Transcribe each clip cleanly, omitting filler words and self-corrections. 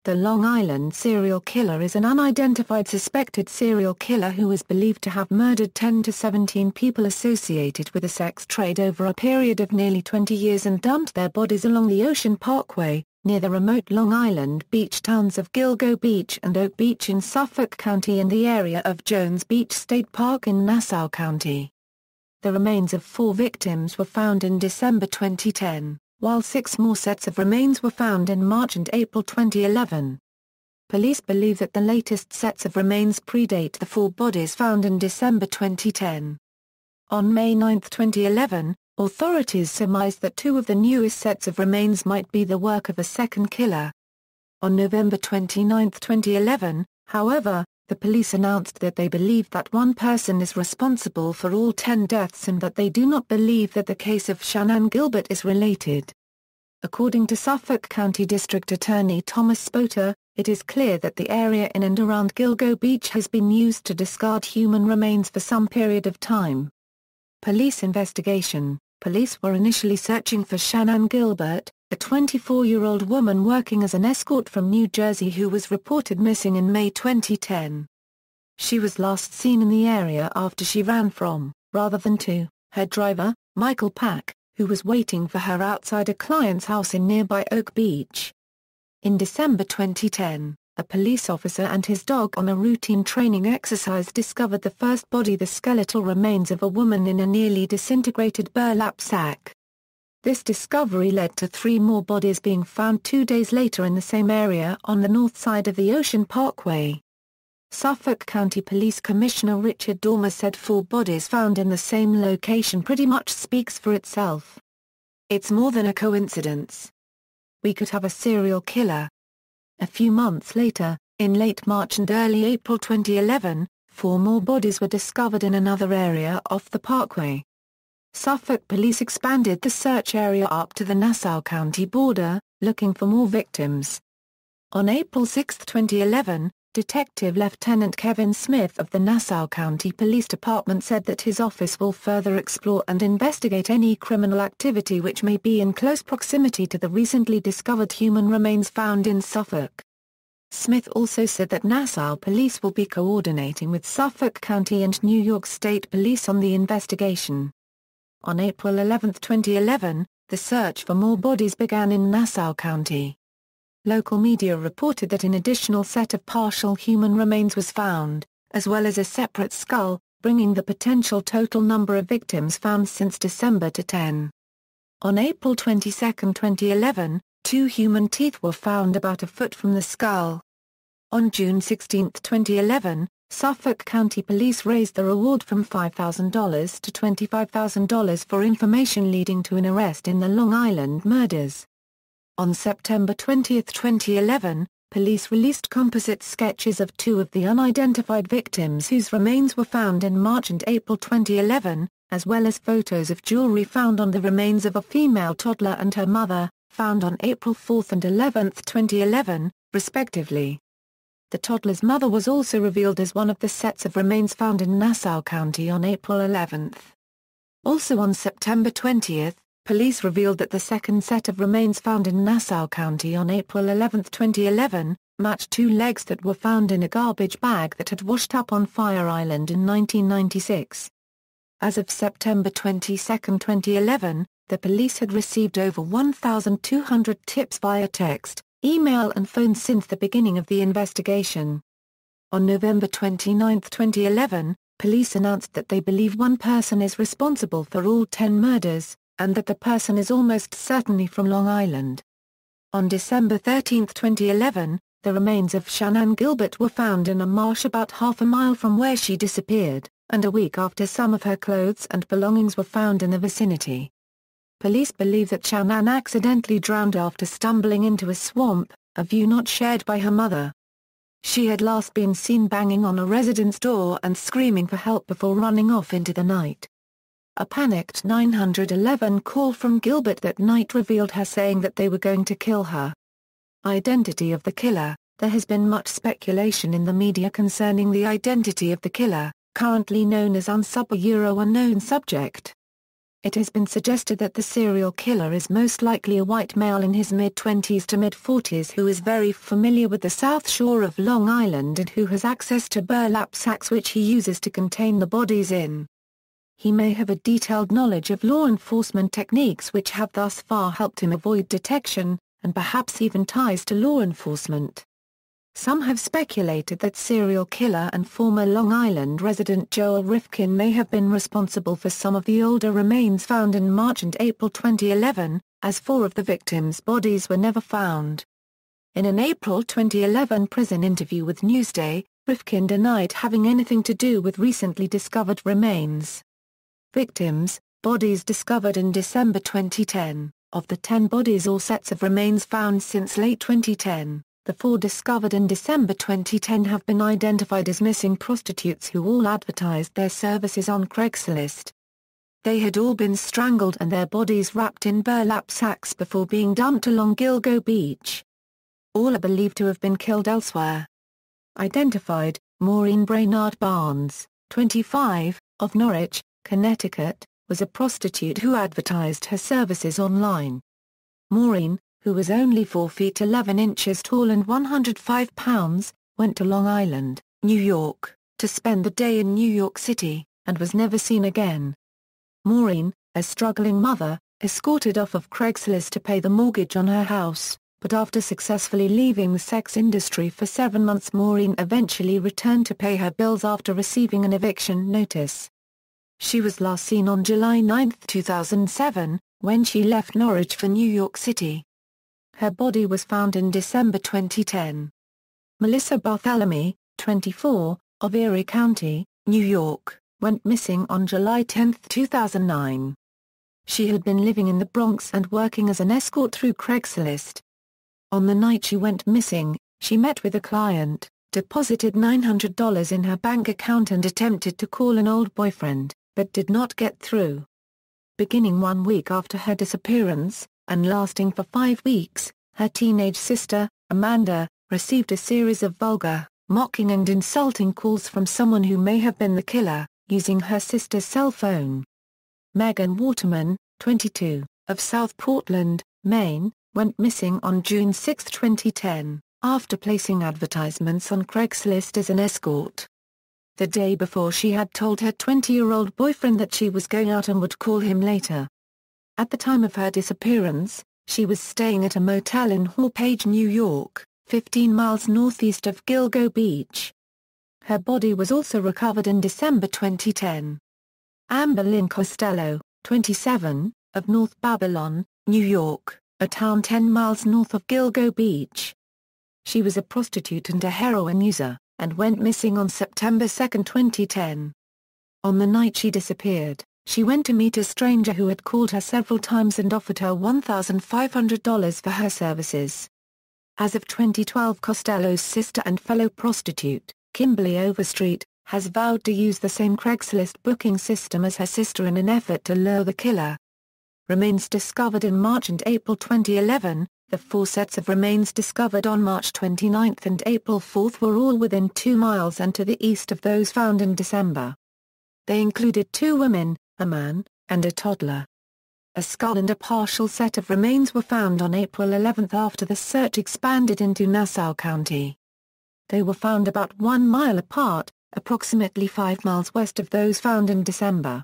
The Long Island serial killer is an unidentified suspected serial killer who is believed to have murdered 10 to 17 people associated with the sex trade over a period of nearly 20 years and dumped their bodies along the Ocean Parkway, near the remote Long Island beach towns of Gilgo Beach and Oak Beach in Suffolk County and the area of Jones Beach State Park in Nassau County. The remains of 4 victims were found in December 2010. While 6 more sets of remains were found in March and April 2011. Police believe that the latest sets of remains predate the 4 bodies found in December 2010. On May 9, 2011, authorities surmised that 2 of the newest sets of remains might be the work of a second killer. On November 29, 2011, however, the police announced that they believe that one person is responsible for all 10 deaths and that they do not believe that the case of Shannan Gilbert is related. According to Suffolk County District Attorney Thomas Spoter, it is clear that the area in and around Gilgo Beach has been used to discard human remains for some period of time. Police investigation. Police were initially searching for Shannan Gilbert, a 24-year-old woman working as an escort from New Jersey who was reported missing in May 2010. She was last seen in the area after she ran from, rather than to, her driver, Michael Pack, who was waiting for her outside a client's house in nearby Oak Beach. In December 2010, a police officer and his dog on a routine training exercise discovered the first body, the skeletal remains of a woman in a nearly disintegrated burlap sack. This discovery led to 3 more bodies being found 2 days later in the same area on the north side of the Ocean Parkway. Suffolk County Police Commissioner Richard Dormer said 4 bodies found in the same location pretty much speaks for itself. It's more than a coincidence. We could have a serial killer. A few months later, in late March and early April 2011, 4 more bodies were discovered in another area off the Parkway. Suffolk police expanded the search area up to the Nassau County border, looking for more victims. On April 6, 2011, Detective Lieutenant Kevin Smith of the Nassau County Police Department said that his office will further explore and investigate any criminal activity which may be in close proximity to the recently discovered human remains found in Suffolk. Smith also said that Nassau Police will be coordinating with Suffolk County and New York State Police on the investigation. On April 11, 2011, the search for more bodies began in Nassau County. Local media reported that an additional set of partial human remains was found, as well as a separate skull, bringing the potential total number of victims found since December to 10. On April 22, 2011, 2 human teeth were found about a foot from the skull. On June 16, 2011, Suffolk County Police raised the reward from $5,000 to $25,000 for information leading to an arrest in the Long Island murders. On September 20, 2011, police released composite sketches of 2 of the unidentified victims whose remains were found in March and April 2011, as well as photos of jewelry found on the remains of a female toddler and her mother, found on April 4 and 11, 2011, respectively. The toddler's mother was also revealed as one of the sets of remains found in Nassau County on April 11. Also on September 20, police revealed that the second set of remains found in Nassau County on April 11, 2011, matched 2 legs that were found in a garbage bag that had washed up on Fire Island in 1996. As of September 22, 2011, the police had received over 1,200 tips via text, email and phone since the beginning of the investigation. On November 29, 2011, police announced that they believe one person is responsible for all 10 murders, and that the person is almost certainly from Long Island. On December 13, 2011, the remains of Shannan Gilbert were found in a marsh about half a mile from where she disappeared, and a week after some of her clothes and belongings were found in the vicinity. Police believe that Shannan accidentally drowned after stumbling into a swamp, a view not shared by her mother. She had last been seen banging on a resident's door and screaming for help before running off into the night. A panicked 911 call from Gilbert that night revealed her saying that they were going to kill her. Identity of the killer. There has been much speculation in the media concerning the identity of the killer, currently known as unknown subject. It has been suggested that the serial killer is most likely a white male in his mid-20s to mid-40s who is very familiar with the South Shore of Long Island and who has access to burlap sacks which he uses to contain the bodies in. He may have a detailed knowledge of law enforcement techniques which have thus far helped him avoid detection, and perhaps even ties to law enforcement. Some have speculated that serial killer and former Long Island resident Joel Rifkin may have been responsible for some of the older remains found in March and April 2011, as 4 of the victims' bodies were never found. In an April 2011 prison interview with Newsday, Rifkin denied having anything to do with recently discovered remains. Victims' bodies discovered in December 2010. Of the 10 bodies or sets of remains found since late 2010, the 4 discovered in December 2010 have been identified as missing prostitutes who all advertised their services on Craigslist. They had all been strangled and their bodies wrapped in burlap sacks before being dumped along Gilgo Beach. All are believed to have been killed elsewhere. Identified: Maureen Brainard Barnes, 25, of Norwich, Connecticut, was a prostitute who advertised her services online. Maureen, who was only 4 feet 11 inches tall and 105 pounds, went to Long Island, New York, to spend the day in New York City, and was never seen again. Maureen, a struggling mother, escorted off of Craigslist to pay the mortgage on her house, but after successfully leaving the sex industry for 7 months, Maureen eventually returned to pay her bills after receiving an eviction notice. She was last seen on July 9, 2007, when she left Norwich for New York City. Her body was found in December 2010. Melissa Bartholomew, 24, of Erie County, New York, went missing on July 10, 2009. She had been living in the Bronx and working as an escort through Craigslist. On the night she went missing, she met with a client, deposited $900 in her bank account and attempted to call an old boyfriend, but did not get through. Beginning 1 week after her disappearance, and lasting for 5 weeks, her teenage sister, Amanda, received a series of vulgar, mocking and insulting calls from someone who may have been the killer, using her sister's cell phone. Megan Waterman, 22, of South Portland, Maine, went missing on June 6, 2010, after placing advertisements on Craigslist as an escort. The day before, she had told her 20-year-old boyfriend that she was going out and would call him later. At the time of her disappearance, she was staying at a motel in Hauppauge, New York, 15 miles northeast of Gilgo Beach. Her body was also recovered in December 2010. Amber Lynn Costello, 27, of North Babylon, New York, a town 10 miles north of Gilgo Beach. She was a prostitute and a heroin user, and went missing on September 2, 2010. On the night she disappeared, she went to meet a stranger who had called her several times and offered her $1,500 for her services. As of 2012, Costello's sister and fellow prostitute, Kimberly Overstreet, has vowed to use the same Craigslist booking system as her sister in an effort to lure the killer. Remains discovered in March and April 2011. The 4 sets of remains discovered on March 29 and April 4 were all within 2 miles and to the east of those found in December. They included 2 women, a man, and a toddler. A skull and a partial set of remains were found on April 11 after the search expanded into Nassau County. They were found about 1 mile apart, approximately 5 miles west of those found in December.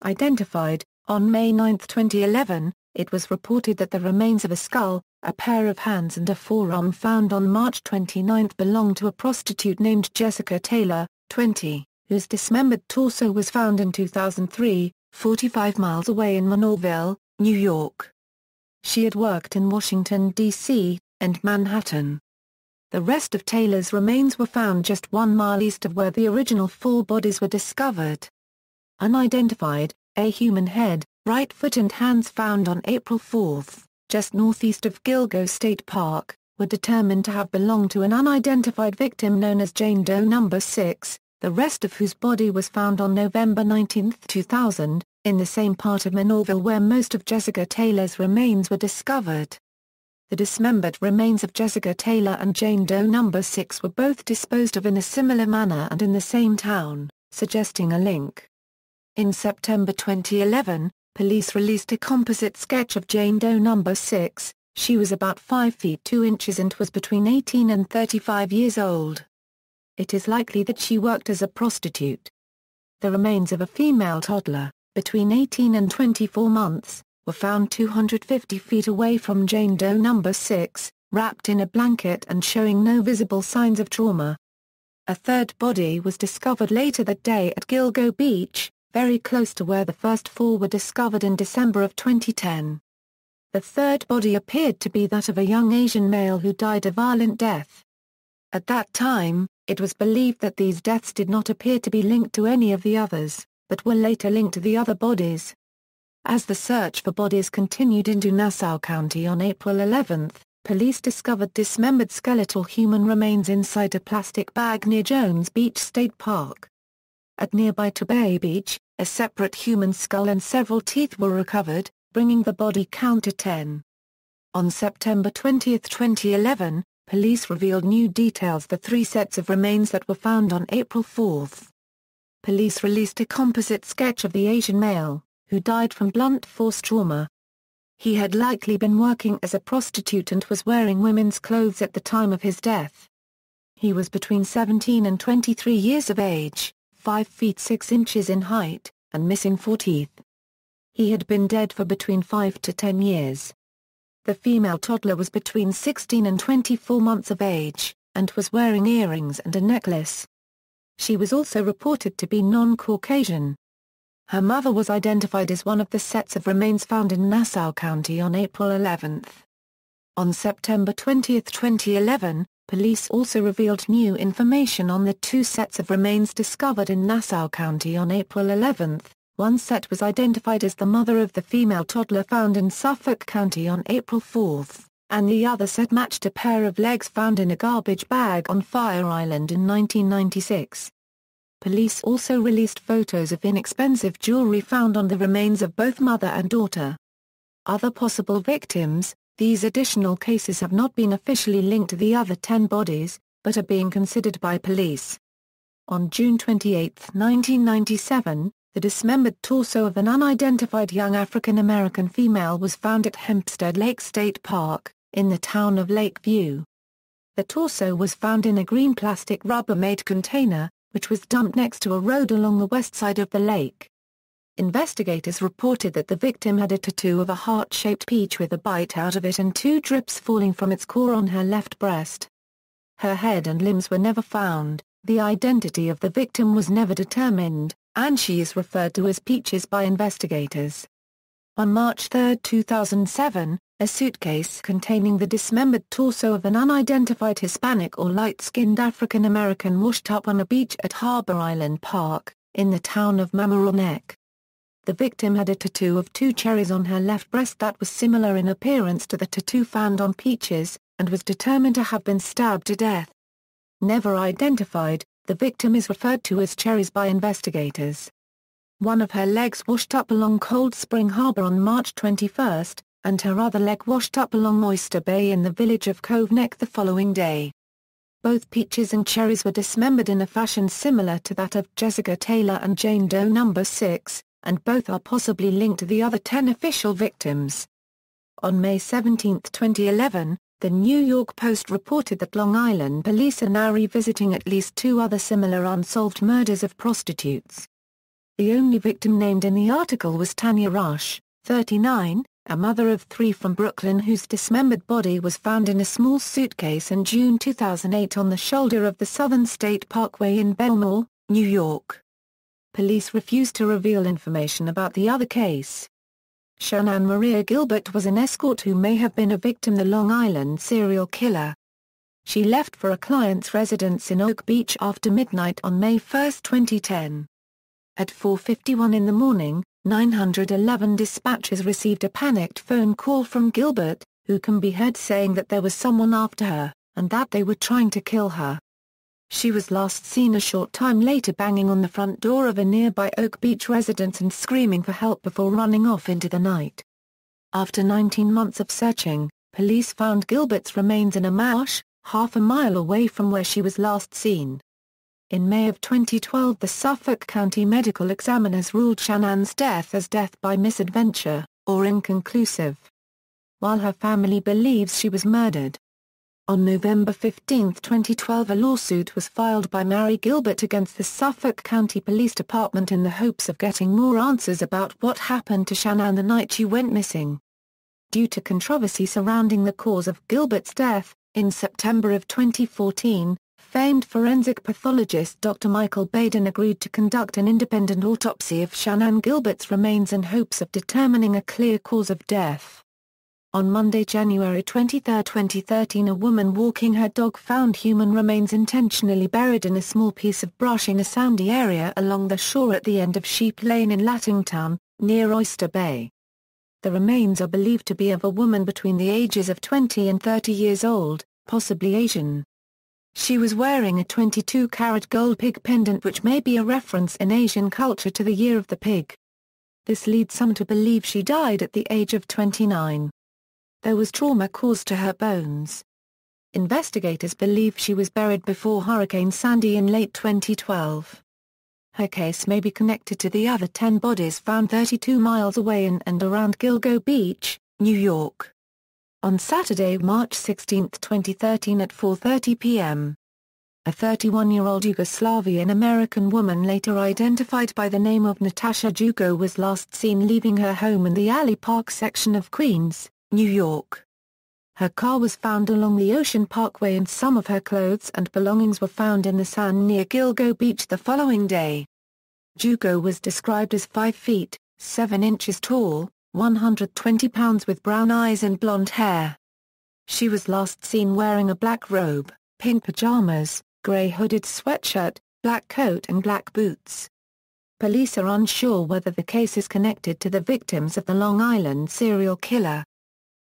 Identified: on May 9, 2011, it was reported that the remains of a skull, a pair of hands and a forearm found on March 29 belonged to a prostitute named Jessica Taylor, 20, whose dismembered torso was found in 2003, 45 miles away in Monroeville, New York. She had worked in Washington, D.C., and Manhattan. The rest of Taylor's remains were found just 1 mile east of where the original 4 bodies were discovered. Unidentified: a human head, right foot and hands found on April 4, just northeast of Gilgo State Park, were determined to have belonged to an unidentified victim known as Jane Doe No. 6, the rest of whose body was found on November 19, 2000, in the same part of Monroeville where most of Jessica Taylor's remains were discovered. The dismembered remains of Jessica Taylor and Jane Doe No. 6 were both disposed of in a similar manner and in the same town, suggesting a link. In September 2011, police released a composite sketch of Jane Doe number 6. She was about 5 feet 2 inches and was between 18 and 35 years old. It is likely that she worked as a prostitute. The remains of a female toddler, between 18 and 24 months, were found 250 feet away from Jane Doe number 6, wrapped in a blanket and showing no visible signs of trauma. A third body was discovered later that day at Gilgo Beach, very close to where the first 4 were discovered in December of 2010. The third body appeared to be that of a young Asian male who died a violent death. At that time, it was believed that these deaths did not appear to be linked to any of the others, but were later linked to the other bodies. As the search for bodies continued into Nassau County on April 11, police discovered dismembered skeletal human remains inside a plastic bag near Jones Beach State Park. At nearby Tobay Beach, a separate human skull and several teeth were recovered, bringing the body count to 10. On September 20, 2011, police revealed new details: the 3 sets of remains that were found on April 4. Police released a composite sketch of the Asian male, who died from blunt force trauma. He had likely been working as a prostitute and was wearing women's clothes at the time of his death. He was between 17 and 23 years of age, 5 feet 6 inches in height, and missing 4 teeth. He had been dead for between 5 to 10 years. The female toddler was between 16 and 24 months of age, and was wearing earrings and a necklace. She was also reported to be non-Caucasian. Her mother was identified as one of the sets of remains found in Nassau County on April 11. On September 20, 2011, police also revealed new information on the 2 sets of remains discovered in Nassau County on April 11. One set was identified as the mother of the female toddler found in Suffolk County on April 4, and the other set matched a pair of legs found in a garbage bag on Fire Island in 1996. Police also released photos of inexpensive jewelry found on the remains of both mother and daughter. Other possible victims: these additional cases have not been officially linked to the other 10 bodies, but are being considered by police. On June 28, 1997, the dismembered torso of an unidentified young African-American female was found at Hempstead Lake State Park, in the town of Lakeview. The torso was found in a green plastic Rubbermaid container, which was dumped next to a road along the west side of the lake. Investigators reported that the victim had a tattoo of a heart-shaped peach with a bite out of it and 2 drips falling from its core on her left breast. Her head and limbs were never found, the identity of the victim was never determined, and she is referred to as Peaches by investigators. On March 3, 2007, a suitcase containing the dismembered torso of an unidentified Hispanic or light-skinned African American washed up on a beach at Harbor Island Park, in the town of Mamaroneck. The victim had a tattoo of 2 cherries on her left breast that was similar in appearance to the tattoo found on Peaches, and was determined to have been stabbed to death. Never identified, the victim is referred to as Cherries by investigators. One of her legs washed up along Cold Spring Harbor on March 21, and her other leg washed up along Oyster Bay in the village of Cove Neck the following day. Both Peaches and Cherries were dismembered in a fashion similar to that of Jessica Taylor and Jane Doe number 6, and both are possibly linked to the other 10 official victims. On May 17, 2011, the New York Post reported that Long Island police are now revisiting at least 2 other similar unsolved murders of prostitutes. The only victim named in the article was Tanya Rush, 39, a mother of 3 from Brooklyn whose dismembered body was found in a small suitcase in June 2008 on the shoulder of the Southern State Parkway in Belmore, New York. Police refused to reveal information about the other case. Shannan Maria Gilbert was an escort who may have been a victim of the Long Island serial killer. She left for a client's residence in Oak Beach after midnight on May 1, 2010. At 4:51 in the morning, 911 dispatchers received a panicked phone call from Gilbert, who can be heard saying that there was someone after her, and that they were trying to kill her. She was last seen a short time later banging on the front door of a nearby Oak Beach residence and screaming for help before running off into the night. After 19 months of searching, police found Gilbert's remains in a marsh, half a mile away from where she was last seen. In May of 2012, the Suffolk County medical examiners ruled Shannan's death as death by misadventure, or inconclusive, while her family believes she was murdered. On November 15, 2012, a lawsuit was filed by Mary Gilbert against the Suffolk County Police Department in the hopes of getting more answers about what happened to Shannan the night she went missing. Due to controversy surrounding the cause of Gilbert's death, in September of 2014, famed forensic pathologist Dr. Michael Baden agreed to conduct an independent autopsy of Shannan Gilbert's remains in hopes of determining a clear cause of death. On Monday, January 23, 2013, a woman walking her dog found human remains intentionally buried in a small piece of brush in a sandy area along the shore at the end of Sheep Lane in Lattingtown, near Oyster Bay. The remains are believed to be of a woman between the ages of 20 and 30 years old, possibly Asian. She was wearing a 22-carat gold pig pendant, which may be a reference in Asian culture to the year of the pig. This leads some to believe she died at the age of 29. There was trauma caused to her bones. Investigators believe she was buried before Hurricane Sandy in late 2012. Her case may be connected to the other 10 bodies found 32 miles away in and around Gilgo Beach, New York. On Saturday, March 16, 2013 at 4:30 p.m. a 31-year-old Yugoslavian-American woman later identified by the name of Natasha Gilgo was last seen leaving her home in the Alley Park section of Queens, New York. Her car was found along the Ocean Parkway and some of her clothes and belongings were found in the sand near Gilgo Beach the following day. Gilgo was described as 5 feet, 7 inches tall, 120 pounds with brown eyes and blonde hair. She was last seen wearing a black robe, pink pajamas, grey hooded sweatshirt, black coat and black boots. Police are unsure whether the case is connected to the victims of the Long Island serial killer.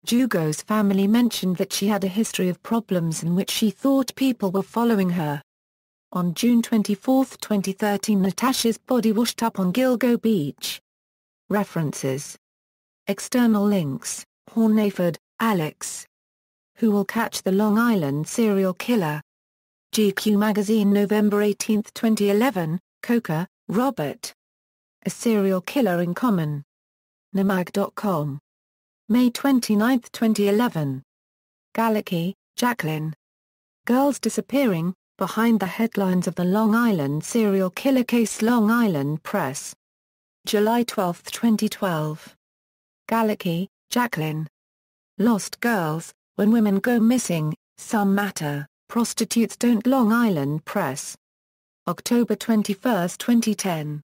Gilgo's family mentioned that she had a history of problems in which she thought people were following her. On June 24, 2013, Natasha's body washed up on Gilgo Beach. References. External links: Hornaford, Alex. Who Will Catch the Long Island Serial Killer? GQ Magazine, November 18, 2011, Coker, Robert. A Serial Killer in Common. Namag.com. May 29, 2011. Galicki, Jacqueline. Girls Disappearing, Behind the Headlines of the Long Island Serial Killer Case, Long Island Press. July 12, 2012. Galicki, Jacqueline. Lost Girls, When Women Go Missing, Some Matter, Prostitutes Don't, Long Island Press. October 21, 2010.